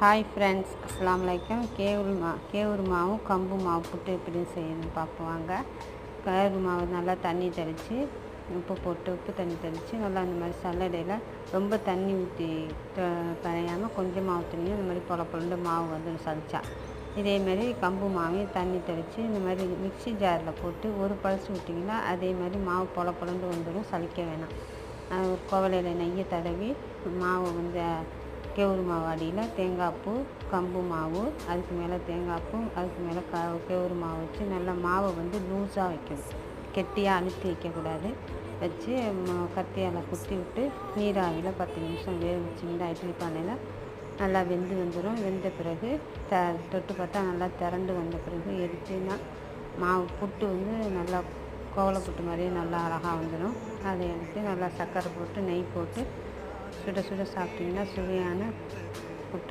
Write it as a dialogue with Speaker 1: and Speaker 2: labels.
Speaker 1: Hi friends, அஸ்ஸலாமு அலைக்கும். கேவுரு மாவும் கம்பு மாவு புட்டு எப்படி செய்யணும்னு பார்ப்போம் வாங்க. கேவுரு மாவு நல்லா தண்ணி தெளித்து உப்பு தண்ணி தெளித்து நல்லா அந்த மாதிரி சல்லடையில் ரொம்ப தண்ணி ஊற்றி பனையாமல் கொஞ்சமாக ஊற்றினீங்க. இந்த மாதிரி பொல மாவு வந்து சலிச்சா இதேமாரி கம்பு மாவையும் தண்ணி தெளித்து இந்த மாதிரி மிக்ஸி ஜாரில் போட்டு ஒரு பல்ஸ் விட்டிங்கன்னா அதே மாதிரி மாவு பொலண்டு வந்துடும். சலிக்க வேணாம். ஒரு குவளையில் நெய்யை தடவி மாவை வந்து கேவுரு மாவு அடியில் தேங்காய் பூ, கம்பு மாவு, அதுக்கு மேலே தேங்காய் பூ, அதுக்கு மேலே கேவுரு மாவு வச்சு நல்லா மாவை வந்து லூஸாக வைக்கணும். கெட்டியாக அழுத்தி வைக்கக்கூடாது. வச்சு கத்தியால் குத்தி விட்டு நீராவியில் 10 நிமிஷம் வேக வச்சிங்கன்னா இட்லி பானையில் நல்லா வெந்து வந்துடும். வெந்த பிறகு தொட்டு பார்த்தா நல்லா திரண்டு வந்த பிறகு எடுத்துன்னா மாவு புட்டு வந்து நல்லா கோவலை புட்டு மாதிரியே நல்லா அழகாக வந்துடும். அதை எடுத்து நல்லா சர்க்கரை போட்டு நெய் போட்டு சுட சுட சாப்பிட்டிங்கன்னா சுவையான